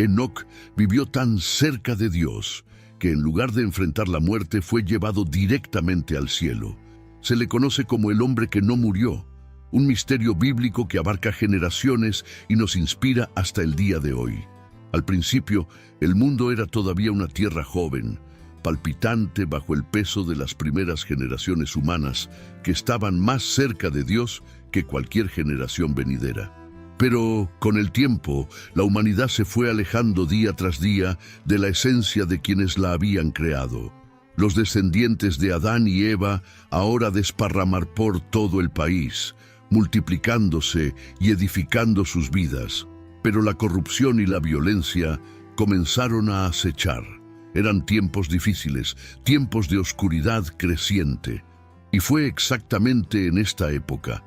Enoc vivió tan cerca de Dios que en lugar de enfrentar la muerte fue llevado directamente al cielo. Se le conoce como el hombre que no murió, un misterio bíblico que abarca generaciones y nos inspira hasta el día de hoy. Al principio, el mundo era todavía una tierra joven, palpitante bajo el peso de las primeras generaciones humanas que estaban más cerca de Dios que cualquier generación venidera. Pero con el tiempo, la humanidad se fue alejando día tras día de la esencia de quienes la habían creado. Los descendientes de Adán y Eva ahora desparramar por todo el país, multiplicándose y edificando sus vidas. Pero la corrupción y la violencia comenzaron a acechar. Eran tiempos difíciles, tiempos de oscuridad creciente. Y fue exactamente en esta época,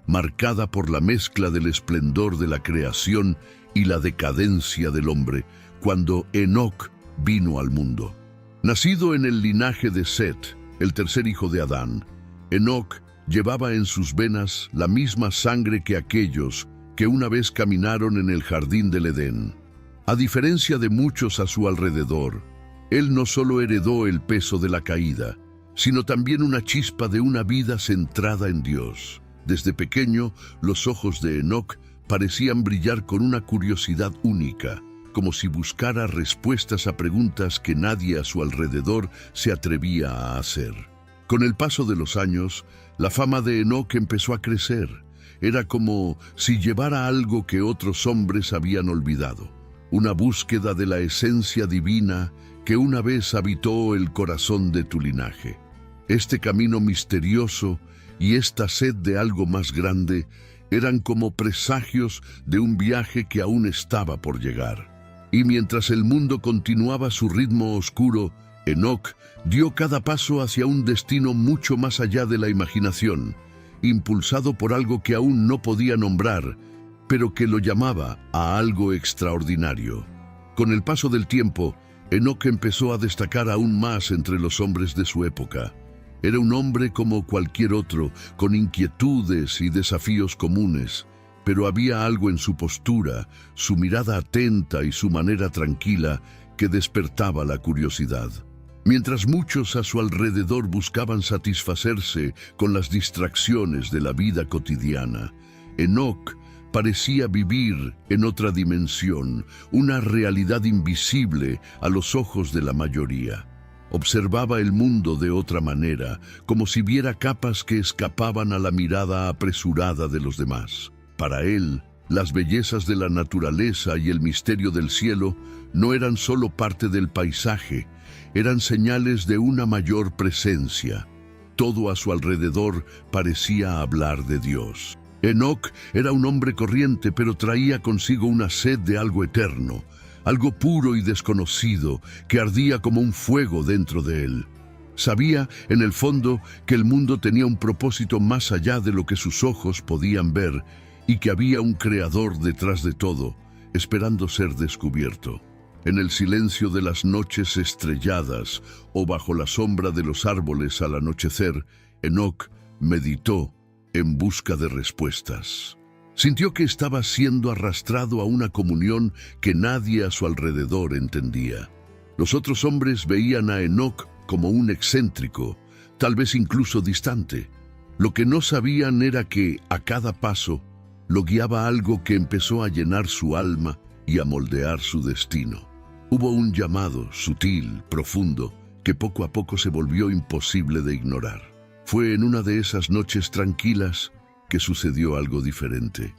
marcada por la mezcla del esplendor de la creación y la decadencia del hombre, cuando Enoc vino al mundo. Nacido en el linaje de Set, el tercer hijo de Adán, Enoc llevaba en sus venas la misma sangre que aquellos que una vez caminaron en el jardín del Edén. A diferencia de muchos a su alrededor, él no solo heredó el peso de la caída, sino también una chispa de una vida centrada en Dios. Desde pequeño, los ojos de Enoc parecían brillar con una curiosidad única, como si buscara respuestas a preguntas que nadie a su alrededor se atrevía a hacer. Con el paso de los años, la fama de Enoc empezó a crecer. Era como si llevara algo que otros hombres habían olvidado, una búsqueda de la esencia divina que una vez habitó el corazón de tu linaje. Este camino misterioso y esta sed de algo más grande eran como presagios de un viaje que aún estaba por llegar. Y mientras el mundo continuaba su ritmo oscuro, Enoc dio cada paso hacia un destino mucho más allá de la imaginación, impulsado por algo que aún no podía nombrar, pero que lo llamaba a algo extraordinario. Con el paso del tiempo, Enoc empezó a destacar aún más entre los hombres de su época. Era un hombre como cualquier otro, con inquietudes y desafíos comunes, pero había algo en su postura, su mirada atenta y su manera tranquila que despertaba la curiosidad. Mientras muchos a su alrededor buscaban satisfacerse con las distracciones de la vida cotidiana, Enoc parecía vivir en otra dimensión, una realidad invisible a los ojos de la mayoría. Observaba el mundo de otra manera, como si viera capas que escapaban a la mirada apresurada de los demás. Para él, las bellezas de la naturaleza y el misterio del cielo no eran solo parte del paisaje, eran señales de una mayor presencia. Todo a su alrededor parecía hablar de Dios. Enoc era un hombre corriente, pero traía consigo una sed de algo eterno, algo puro y desconocido que ardía como un fuego dentro de él. Sabía, en el fondo, que el mundo tenía un propósito más allá de lo que sus ojos podían ver y que había un creador detrás de todo, esperando ser descubierto. En el silencio de las noches estrelladas o bajo la sombra de los árboles al anochecer, Enoc meditó en busca de respuestas. Sintió que estaba siendo arrastrado a una comunión que nadie a su alrededor entendía. Los otros hombres veían a Enoc como un excéntrico, tal vez incluso distante. Lo que no sabían era que, a cada paso, lo guiaba algo que empezó a llenar su alma y a moldear su destino. Hubo un llamado sutil, profundo, que poco a poco se volvió imposible de ignorar. Fue en una de esas noches tranquilas que sucedió algo diferente.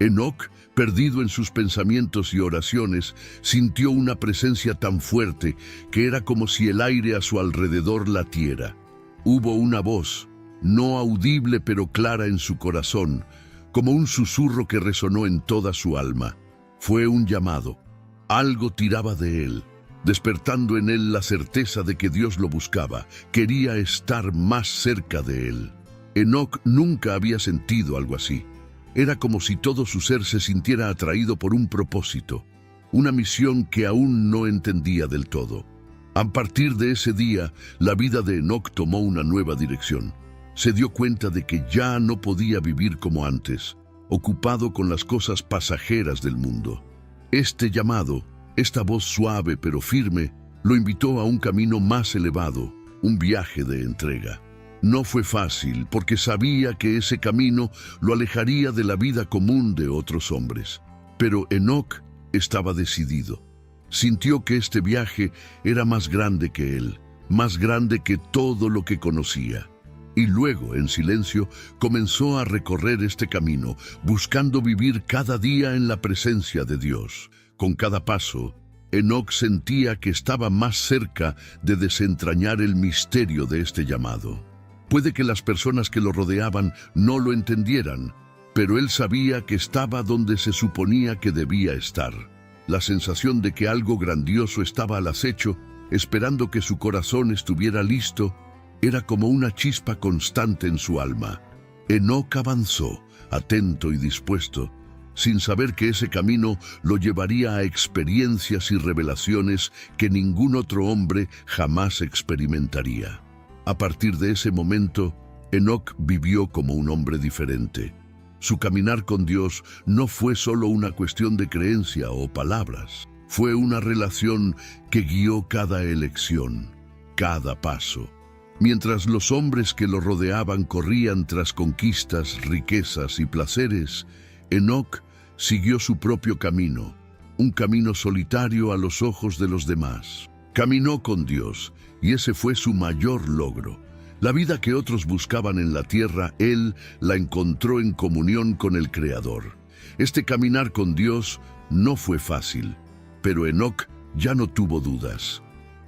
Enoc, perdido en sus pensamientos y oraciones, sintió una presencia tan fuerte que era como si el aire a su alrededor latiera. Hubo una voz, no audible pero clara en su corazón, como un susurro que resonó en toda su alma. Fue un llamado. Algo tiraba de él, despertando en él la certeza de que Dios lo buscaba, quería estar más cerca de él. Enoc nunca había sentido algo así. Era como si todo su ser se sintiera atraído por un propósito, una misión que aún no entendía del todo. A partir de ese día, la vida de Enoc tomó una nueva dirección. Se dio cuenta de que ya no podía vivir como antes, ocupado con las cosas pasajeras del mundo. Este llamado, Esta voz suave pero firme lo invitó a un camino más elevado, un viaje de entrega. No fue fácil porque sabía que ese camino lo alejaría de la vida común de otros hombres. Pero Enoc estaba decidido. Sintió que este viaje era más grande que él, más grande que todo lo que conocía. Y luego, en silencio, comenzó a recorrer este camino, buscando vivir cada día en la presencia de Dios. Con cada paso, Enoc sentía que estaba más cerca de desentrañar el misterio de este llamado. Puede que las personas que lo rodeaban no lo entendieran, pero él sabía que estaba donde se suponía que debía estar. La sensación de que algo grandioso estaba al acecho, esperando que su corazón estuviera listo, era como una chispa constante en su alma. Enoc avanzó, atento y dispuesto, sin saber que ese camino lo llevaría a experiencias y revelaciones que ningún otro hombre jamás experimentaría. A partir de ese momento, Enoc vivió como un hombre diferente. Su caminar con Dios no fue solo una cuestión de creencia o palabras. Fue una relación que guió cada elección, cada paso. Mientras los hombres que lo rodeaban corrían tras conquistas, riquezas y placeres, Enoc siguió su propio camino, un camino solitario a los ojos de los demás. Caminó con Dios, y ese fue su mayor logro. La vida que otros buscaban en la tierra, él la encontró en comunión con el Creador. Este caminar con Dios no fue fácil, pero Enoc ya no tuvo dudas.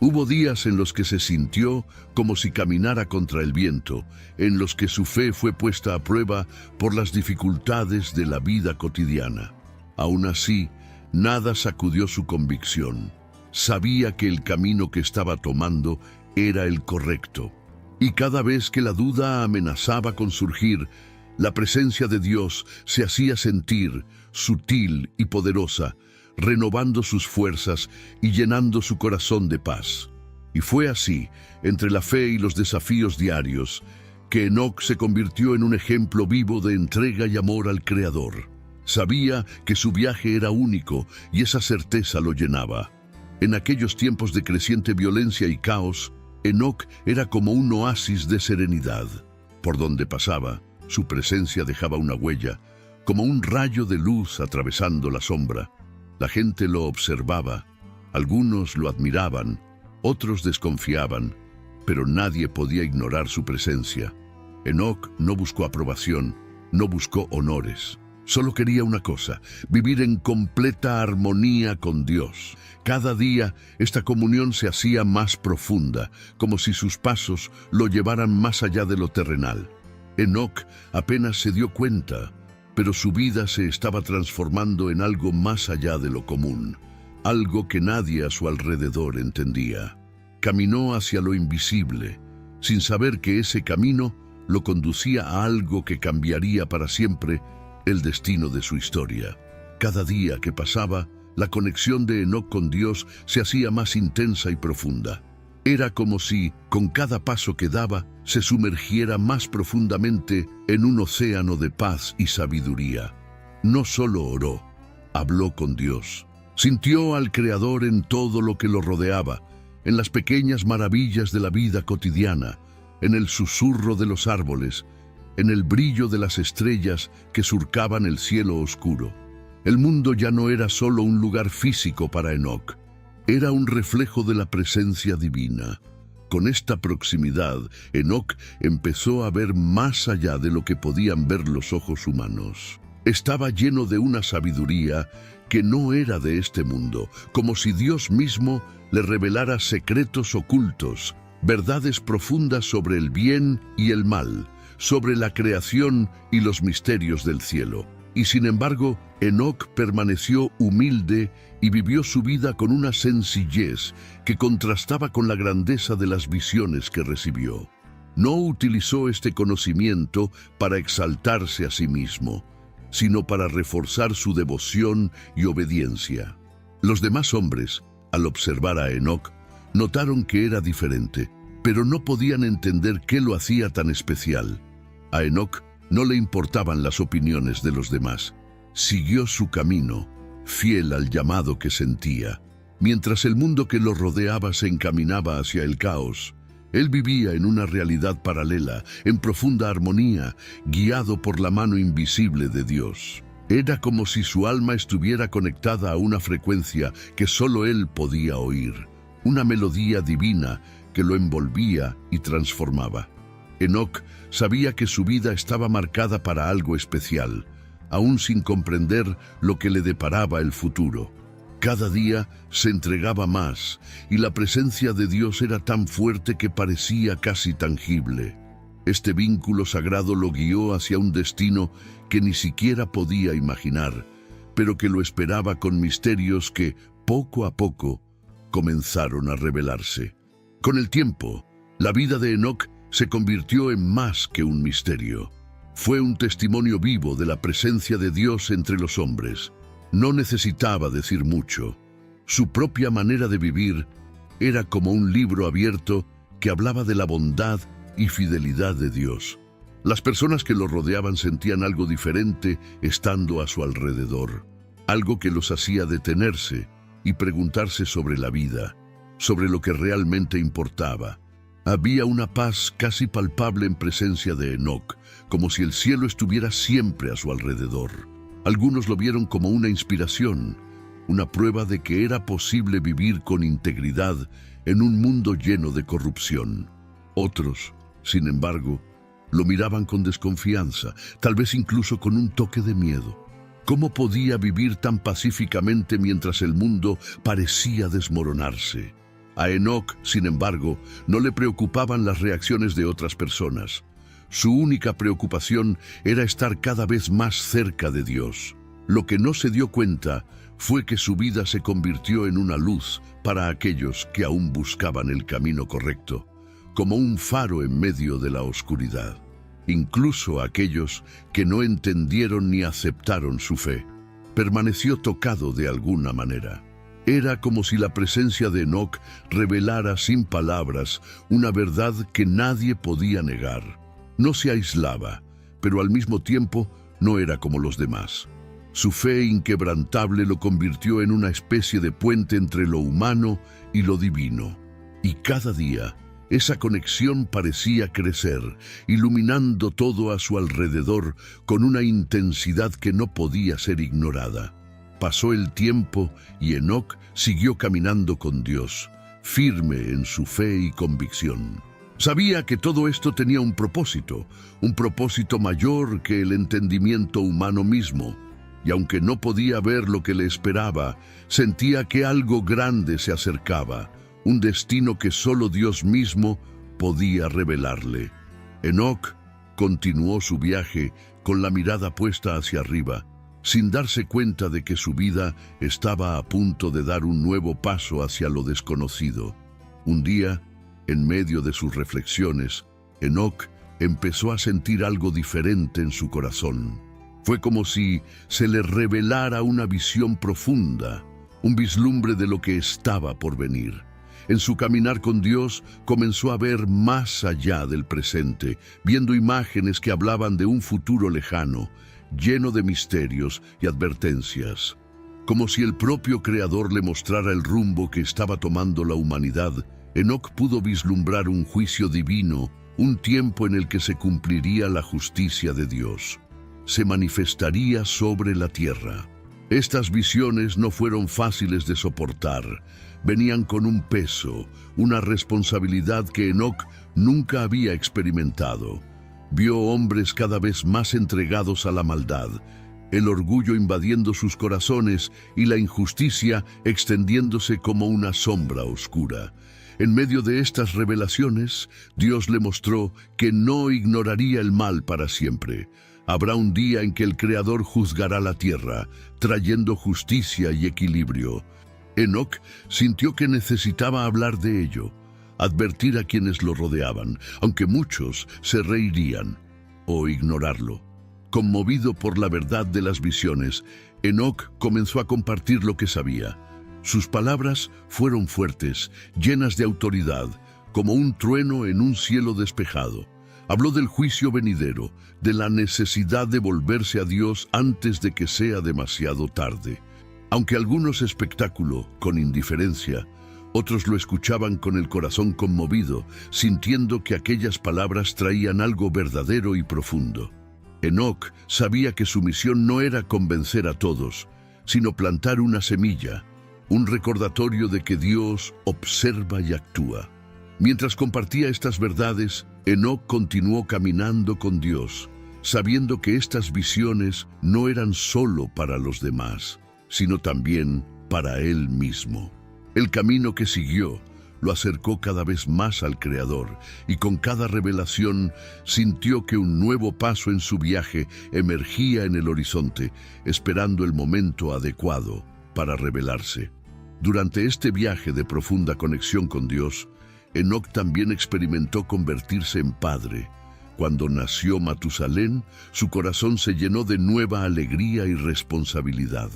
Hubo días en los que se sintió como si caminara contra el viento, en los que su fe fue puesta a prueba por las dificultades de la vida cotidiana. Aún así, nada sacudió su convicción. Sabía que el camino que estaba tomando era el correcto. Y cada vez que la duda amenazaba con surgir, la presencia de Dios se hacía sentir, sutil y poderosa, renovando sus fuerzas y llenando su corazón de paz. Y fue así, entre la fe y los desafíos diarios, que Enoc se convirtió en un ejemplo vivo de entrega y amor al Creador. Sabía que su viaje era único y esa certeza lo llenaba. En aquellos tiempos de creciente violencia y caos, Enoc era como un oasis de serenidad. Por donde pasaba, su presencia dejaba una huella, como un rayo de luz atravesando la sombra. La gente lo observaba, algunos lo admiraban, otros desconfiaban, pero nadie podía ignorar su presencia. Enoc no buscó aprobación, no buscó honores. Solo quería una cosa, vivir en completa armonía con Dios. Cada día esta comunión se hacía más profunda, como si sus pasos lo llevaran más allá de lo terrenal. Enoc apenas se dio cuenta, pero su vida se estaba transformando en algo más allá de lo común, algo que nadie a su alrededor entendía. Caminó hacia lo invisible, sin saber que ese camino lo conducía a algo que cambiaría para siempre el destino de su historia. Cada día que pasaba, la conexión de Enoc con Dios se hacía más intensa y profunda. Era como si, con cada paso que daba, se sumergiera más profundamente en un océano de paz y sabiduría. No solo oró, habló con Dios. Sintió al Creador en todo lo que lo rodeaba, en las pequeñas maravillas de la vida cotidiana, en el susurro de los árboles, en el brillo de las estrellas que surcaban el cielo oscuro. El mundo ya no era solo un lugar físico para Enoc, era un reflejo de la presencia divina. Con esta proximidad, Enoc empezó a ver más allá de lo que podían ver los ojos humanos. Estaba lleno de una sabiduría que no era de este mundo, como si Dios mismo le revelara secretos ocultos, verdades profundas sobre el bien y el mal, sobre la creación y los misterios del cielo. Y sin embargo, Enoc permaneció humilde y vivió su vida con una sencillez que contrastaba con la grandeza de las visiones que recibió. No utilizó este conocimiento para exaltarse a sí mismo, sino para reforzar su devoción y obediencia. Los demás hombres, al observar a Enoc, notaron que era diferente, pero no podían entender qué lo hacía tan especial. A Enoc no le importaban las opiniones de los demás. Siguió su camino, fiel al llamado que sentía. Mientras el mundo que lo rodeaba se encaminaba hacia el caos, él vivía en una realidad paralela, en profunda armonía, guiado por la mano invisible de Dios. Era como si su alma estuviera conectada a una frecuencia que solo él podía oír, una melodía divina que lo envolvía y transformaba. Enoc sabía que su vida estaba marcada para algo especial, aún sin comprender lo que le deparaba el futuro. Cada día se entregaba más, y la presencia de Dios era tan fuerte que parecía casi tangible. Este vínculo sagrado lo guió hacia un destino que ni siquiera podía imaginar, pero que lo esperaba con misterios que, poco a poco, comenzaron a revelarse. Con el tiempo, la vida de Enoc se convirtió en más que un misterio. Fue un testimonio vivo de la presencia de Dios entre los hombres. No necesitaba decir mucho. Su propia manera de vivir era como un libro abierto que hablaba de la bondad y fidelidad de Dios. Las personas que lo rodeaban sentían algo diferente estando a su alrededor, algo que los hacía detenerse y preguntarse sobre la vida, sobre lo que realmente importaba. Había una paz casi palpable en presencia de Enoc, como si el cielo estuviera siempre a su alrededor. Algunos lo vieron como una inspiración, una prueba de que era posible vivir con integridad en un mundo lleno de corrupción. Otros, sin embargo, lo miraban con desconfianza, tal vez incluso con un toque de miedo. ¿Cómo podía vivir tan pacíficamente mientras el mundo parecía desmoronarse? A Enoc, sin embargo, no le preocupaban las reacciones de otras personas. Su única preocupación era estar cada vez más cerca de Dios. Lo que no se dio cuenta fue que su vida se convirtió en una luz para aquellos que aún buscaban el camino correcto, como un faro en medio de la oscuridad. Incluso aquellos que no entendieron ni aceptaron su fe, permaneció tocado de alguna manera. Era como si la presencia de Enoc revelara sin palabras una verdad que nadie podía negar. No se aislaba, pero al mismo tiempo no era como los demás. Su fe inquebrantable lo convirtió en una especie de puente entre lo humano y lo divino. Y cada día, esa conexión parecía crecer, iluminando todo a su alrededor con una intensidad que no podía ser ignorada. Pasó el tiempo y Enoc siguió caminando con Dios, firme en su fe y convicción. Sabía que todo esto tenía un propósito mayor que el entendimiento humano mismo, y aunque no podía ver lo que le esperaba, sentía que algo grande se acercaba, un destino que solo Dios mismo podía revelarle. Enoc continuó su viaje con la mirada puesta hacia arriba, sin darse cuenta de que su vida estaba a punto de dar un nuevo paso hacia lo desconocido. Un día, en medio de sus reflexiones, Enoc empezó a sentir algo diferente en su corazón. Fue como si se le revelara una visión profunda, un vislumbre de lo que estaba por venir. En su caminar con Dios comenzó a ver más allá del presente, viendo imágenes que hablaban de un futuro lejano, lleno de misterios y advertencias. Como si el propio Creador le mostrara el rumbo que estaba tomando la humanidad, Enoc pudo vislumbrar un juicio divino, un tiempo en el que se cumpliría la justicia de Dios. Se manifestaría sobre la tierra. Estas visiones no fueron fáciles de soportar. Venían con un peso, una responsabilidad que Enoc nunca había experimentado. Vio hombres cada vez más entregados a la maldad, el orgullo invadiendo sus corazones y la injusticia extendiéndose como una sombra oscura. En medio de estas revelaciones, Dios le mostró que no ignoraría el mal para siempre. Habrá un día en que el Creador juzgará la tierra, trayendo justicia y equilibrio. Enoc sintió que necesitaba hablar de ello, advertir a quienes lo rodeaban, aunque muchos se reirían, o ignorarlo. Conmovido por la verdad de las visiones, Enoc comenzó a compartir lo que sabía. Sus palabras fueron fuertes, llenas de autoridad, como un trueno en un cielo despejado. Habló del juicio venidero, de la necesidad de volverse a Dios antes de que sea demasiado tarde. Aunque algunos espectáculo con indiferencia, otros lo escuchaban con el corazón conmovido, sintiendo que aquellas palabras traían algo verdadero y profundo. Enoc sabía que su misión no era convencer a todos, sino plantar una semilla, un recordatorio de que Dios observa y actúa. Mientras compartía estas verdades, Enoc continuó caminando con Dios, sabiendo que estas visiones no eran solo para los demás, sino también para él mismo. El camino que siguió lo acercó cada vez más al Creador, y con cada revelación sintió que un nuevo paso en su viaje emergía en el horizonte, esperando el momento adecuado para revelarse. Durante este viaje de profunda conexión con Dios, Enoc también experimentó convertirse en padre. Cuando nació Matusalén, su corazón se llenó de nueva alegría y responsabilidad.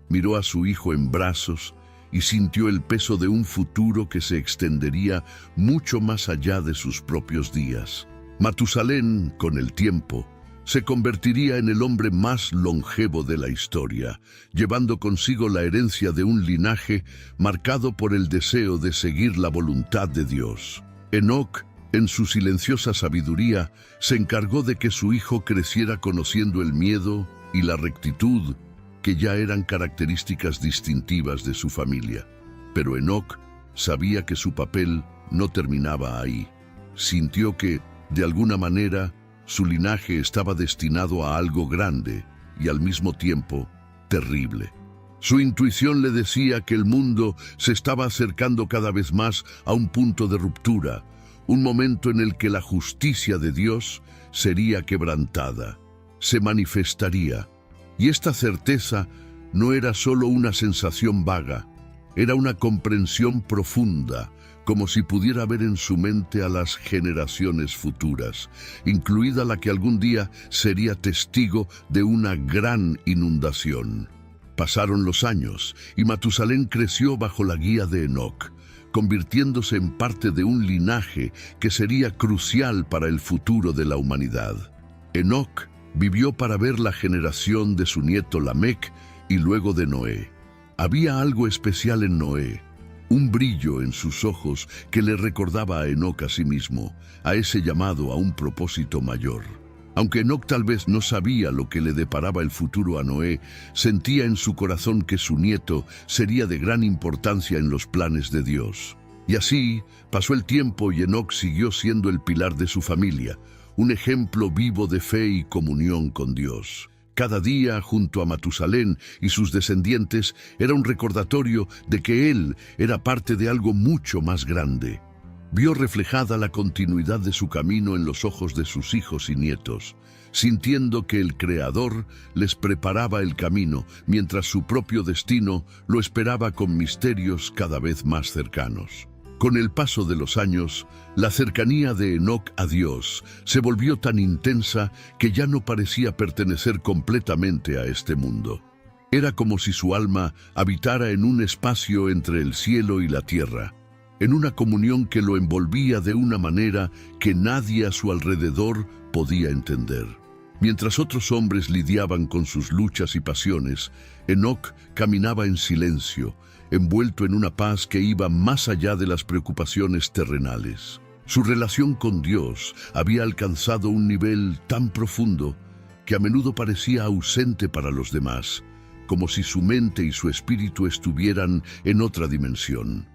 Miró a su hijo en brazos y sintió el peso de un futuro que se extendería mucho más allá de sus propios días. Matusalén, con el tiempo, se convertiría en el hombre más longevo de la historia, llevando consigo la herencia de un linaje marcado por el deseo de seguir la voluntad de Dios. Enoc, en su silenciosa sabiduría, se encargó de que su hijo creciera conociendo el miedo y la rectitud, que ya eran características distintivas de su familia. Pero Enoc sabía que su papel no terminaba ahí. Sintió que, de alguna manera, su linaje estaba destinado a algo grande y al mismo tiempo terrible. Su intuición le decía que el mundo se estaba acercando cada vez más a un punto de ruptura, un momento en el que la justicia de Dios sería quebrantada, se manifestaría. Y esta certeza no era solo una sensación vaga, era una comprensión profunda, como si pudiera ver en su mente a las generaciones futuras, incluida la que algún día sería testigo de una gran inundación. Pasaron los años y Matusalén creció bajo la guía de Enoc, convirtiéndose en parte de un linaje que sería crucial para el futuro de la humanidad. Enoc vivió para ver la generación de su nieto Lamec y luego de Noé. Había algo especial en Noé, un brillo en sus ojos que le recordaba a Enoc a sí mismo, a ese llamado a un propósito mayor. Aunque Enoc tal vez no sabía lo que le deparaba el futuro a Noé, sentía en su corazón que su nieto sería de gran importancia en los planes de Dios. Y así pasó el tiempo y Enoc siguió siendo el pilar de su familia, un ejemplo vivo de fe y comunión con Dios. Cada día, junto a Matusalén y sus descendientes, era un recordatorio de que él era parte de algo mucho más grande. Vio reflejada la continuidad de su camino en los ojos de sus hijos y nietos, sintiendo que el Creador les preparaba el camino, mientras su propio destino lo esperaba con misterios cada vez más cercanos. Con el paso de los años, la cercanía de Enoc a Dios se volvió tan intensa que ya no parecía pertenecer completamente a este mundo. Era como si su alma habitara en un espacio entre el cielo y la tierra, en una comunión que lo envolvía de una manera que nadie a su alrededor podía entender. Mientras otros hombres lidiaban con sus luchas y pasiones, Enoc caminaba en silencio, envuelto en una paz que iba más allá de las preocupaciones terrenales. Su relación con Dios había alcanzado un nivel tan profundo que a menudo parecía ausente para los demás, como si su mente y su espíritu estuvieran en otra dimensión.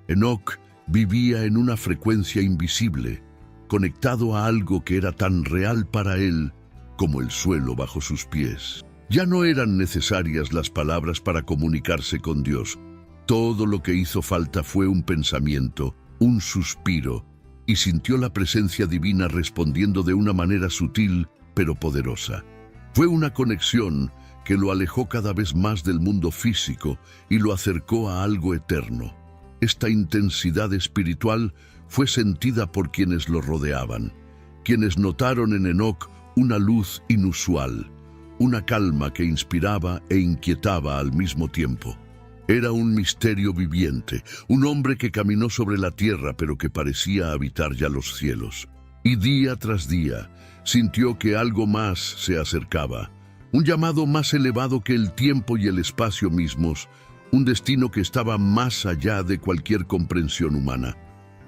Enoc vivía en una frecuencia invisible, conectado a algo que era tan real para él como el suelo bajo sus pies. Ya no eran necesarias las palabras para comunicarse con Dios. Todo lo que hizo falta fue un pensamiento, un suspiro, y sintió la presencia divina respondiendo de una manera sutil pero poderosa. Fue una conexión que lo alejó cada vez más del mundo físico y lo acercó a algo eterno. Esta intensidad espiritual fue sentida por quienes lo rodeaban, quienes notaron en Enoc una luz inusual, una calma que inspiraba e inquietaba al mismo tiempo. Era un misterio viviente, un hombre que caminó sobre la tierra pero que parecía habitar ya los cielos. Y día tras día sintió que algo más se acercaba, un llamado más elevado que el tiempo y el espacio mismos, un destino que estaba más allá de cualquier comprensión humana.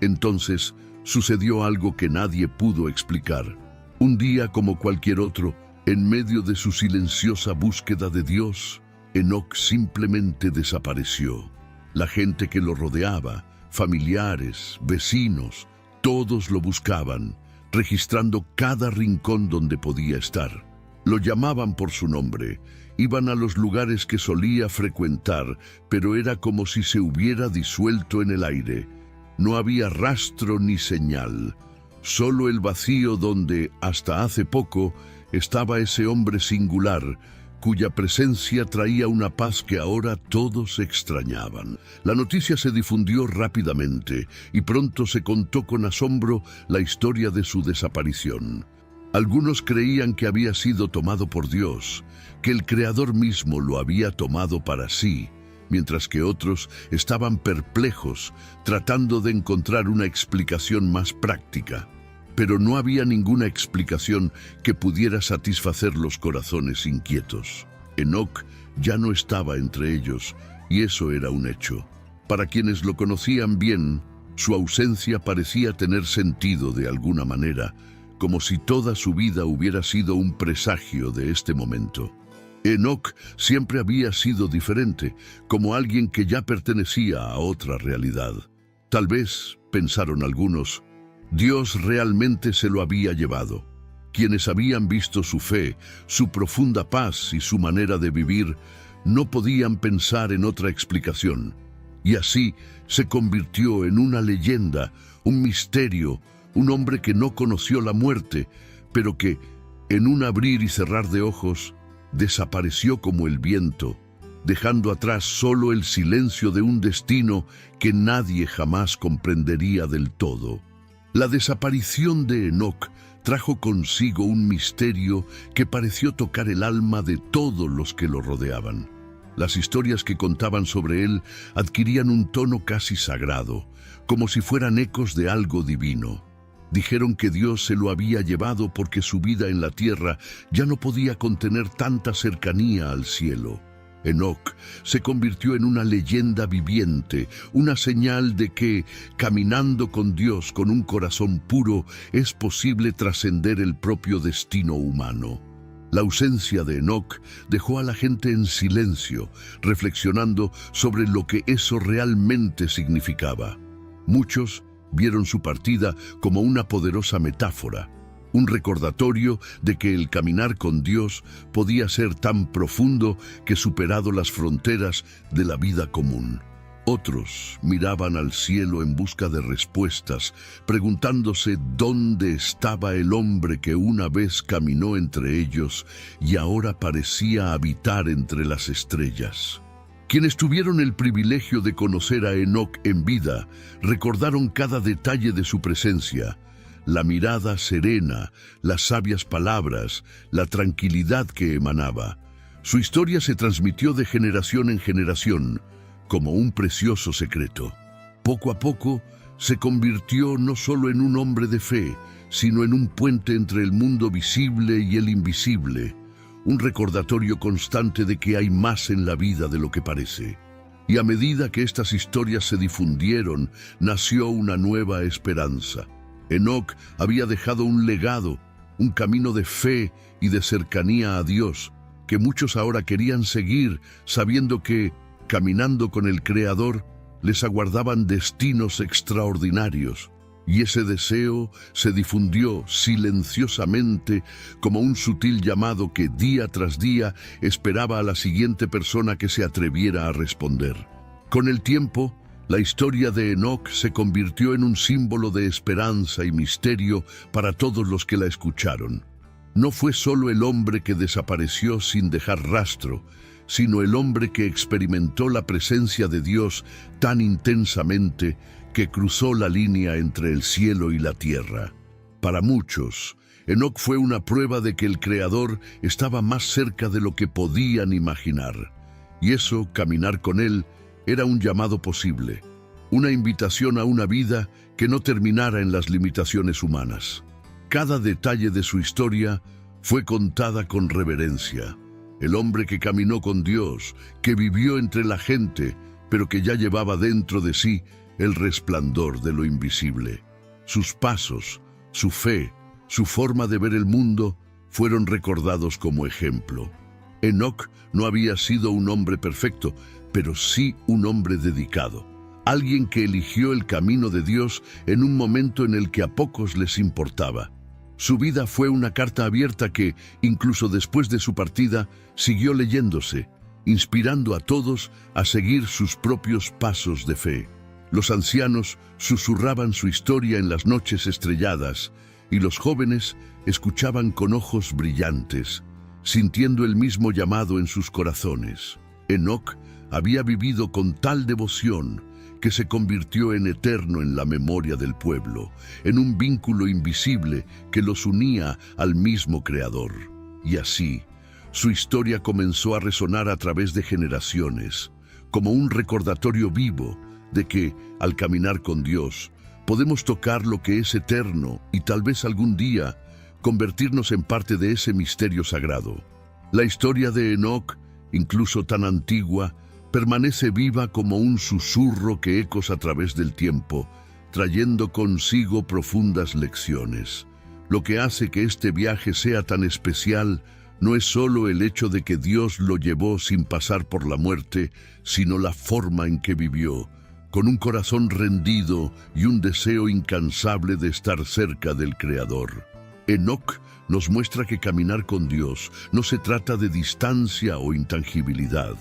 Entonces sucedió algo que nadie pudo explicar. Un día como cualquier otro, en medio de su silenciosa búsqueda de Dios, Enoc simplemente desapareció. La gente que lo rodeaba, familiares, vecinos, todos lo buscaban, registrando cada rincón donde podía estar. Lo llamaban por su nombre, iban a los lugares que solía frecuentar, pero era como si se hubiera disuelto en el aire. No había rastro ni señal, solo el vacío donde, hasta hace poco, estaba ese hombre singular, cuya presencia traía una paz que ahora todos extrañaban. La noticia se difundió rápidamente y pronto se contó con asombro la historia de su desaparición. Algunos creían que había sido tomado por Dios, que el Creador mismo lo había tomado para sí, mientras que otros estaban perplejos, tratando de encontrar una explicación más práctica. Pero no había ninguna explicación que pudiera satisfacer los corazones inquietos. Enoc ya no estaba entre ellos, y eso era un hecho. Para quienes lo conocían bien, su ausencia parecía tener sentido de alguna manera, como si toda su vida hubiera sido un presagio de este momento. Enoc siempre había sido diferente, como alguien que ya pertenecía a otra realidad. Tal vez, pensaron algunos, Dios realmente se lo había llevado. Quienes habían visto su fe, su profunda paz y su manera de vivir, no podían pensar en otra explicación. Y así se convirtió en una leyenda, un misterio, un hombre que no conoció la muerte, pero que, en un abrir y cerrar de ojos, desapareció como el viento, dejando atrás solo el silencio de un destino que nadie jamás comprendería del todo. La desaparición de Enoc trajo consigo un misterio que pareció tocar el alma de todos los que lo rodeaban. Las historias que contaban sobre él adquirían un tono casi sagrado, como si fueran ecos de algo divino. Dijeron que Dios se lo había llevado porque su vida en la tierra ya no podía contener tanta cercanía al cielo. Enoc se convirtió en una leyenda viviente, una señal de que, caminando con Dios con un corazón puro, es posible trascender el propio destino humano. La ausencia de Enoc dejó a la gente en silencio, reflexionando sobre lo que eso realmente significaba. Muchos vieron su partida como una poderosa metáfora, un recordatorio de que el caminar con Dios podía ser tan profundo que superado las fronteras de la vida común. Otros miraban al cielo en busca de respuestas, preguntándose dónde estaba el hombre que una vez caminó entre ellos y ahora parecía habitar entre las estrellas. Quienes tuvieron el privilegio de conocer a Enoc en vida recordaron cada detalle de su presencia: la mirada serena, las sabias palabras, la tranquilidad que emanaba. Su historia se transmitió de generación en generación, como un precioso secreto. Poco a poco, se convirtió no solo en un hombre de fe, sino en un puente entre el mundo visible y el invisible, un recordatorio constante de que hay más en la vida de lo que parece. Y a medida que estas historias se difundieron, nació una nueva esperanza. Enoc había dejado un legado, un camino de fe y de cercanía a Dios, que muchos ahora querían seguir, sabiendo que, caminando con el Creador, les aguardaban destinos extraordinarios. Y ese deseo se difundió silenciosamente como un sutil llamado que día tras día esperaba a la siguiente persona que se atreviera a responder. Con el tiempo, la historia de Enoc se convirtió en un símbolo de esperanza y misterio para todos los que la escucharon. No fue solo el hombre que desapareció sin dejar rastro, sino el hombre que experimentó la presencia de Dios tan intensamente que cruzó la línea entre el cielo y la tierra. Para muchos, Enoc fue una prueba de que el Creador estaba más cerca de lo que podían imaginar. Y eso, caminar con él, era un llamado posible, una invitación a una vida que no terminara en las limitaciones humanas. Cada detalle de su historia fue contada con reverencia. el hombre que caminó con Dios, que vivió entre la gente, pero que ya llevaba dentro de sí el resplandor de lo invisible. Sus pasos, su fe, su forma de ver el mundo fueron recordados como ejemplo. Enoc no había sido un hombre perfecto, pero sí un hombre dedicado. Alguien que eligió el camino de Dios en un momento en el que a pocos les importaba. Su vida fue una carta abierta que, incluso después de su partida, siguió leyéndose, inspirando a todos a seguir sus propios pasos de fe. Los ancianos susurraban su historia en las noches estrelladas y los jóvenes escuchaban con ojos brillantes, sintiendo el mismo llamado en sus corazones. Enoc había vivido con tal devoción que se convirtió en eterno en la memoria del pueblo, en un vínculo invisible que los unía al mismo Creador. Y así, su historia comenzó a resonar a través de generaciones, como un recordatorio vivo de que, al caminar con Dios, podemos tocar lo que es eterno y tal vez algún día convertirnos en parte de ese misterio sagrado. La historia de Enoc, incluso tan antigua, permanece viva como un susurro que ecos a través del tiempo, trayendo consigo profundas lecciones. Lo que hace que este viaje sea tan especial no es solo el hecho de que Dios lo llevó sin pasar por la muerte, sino la forma en que vivió, con un corazón rendido y un deseo incansable de estar cerca del Creador. Enoc nos muestra que caminar con Dios no se trata de distancia o intangibilidad,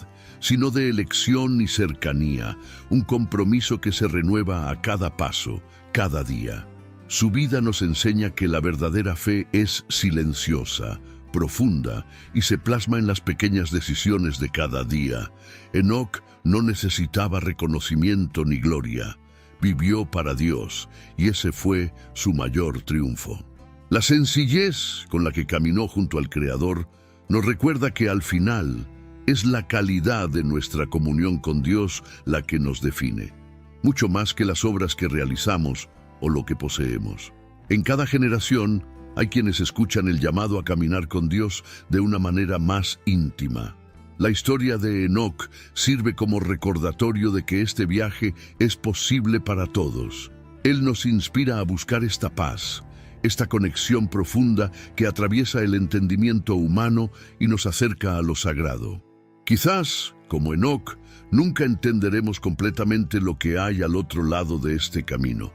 sino de elección y cercanía, un compromiso que se renueva a cada paso, cada día. Su vida nos enseña que la verdadera fe es silenciosa, profunda y se plasma en las pequeñas decisiones de cada día. Enoc no necesitaba reconocimiento ni gloria. Vivió para Dios y ese fue su mayor triunfo. La sencillez con la que caminó junto al Creador nos recuerda que al final es la calidad de nuestra comunión con Dios la que nos define, mucho más que las obras que realizamos o lo que poseemos. En cada generación hay quienes escuchan el llamado a caminar con Dios de una manera más íntima. La historia de Enoc sirve como recordatorio de que este viaje es posible para todos. Él nos inspira a buscar esta paz, esta conexión profunda que atraviesa el entendimiento humano y nos acerca a lo sagrado. Quizás, como Enoc, nunca entenderemos completamente lo que hay al otro lado de este camino,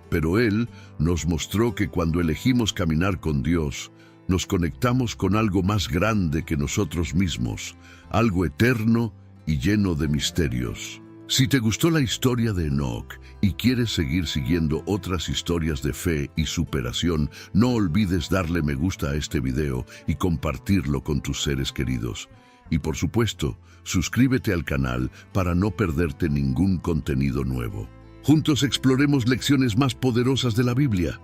pero Él nos mostró que cuando elegimos caminar con Dios, nos conectamos con algo más grande que nosotros mismos, algo eterno y lleno de misterios. Si te gustó la historia de Enoc y quieres seguir siguiendo otras historias de fe y superación, no olvides darle me gusta a este video y compartirlo con tus seres queridos. Y por supuesto, suscríbete al canal para no perderte ningún contenido nuevo. Juntos exploremos lecciones más poderosas de la Biblia.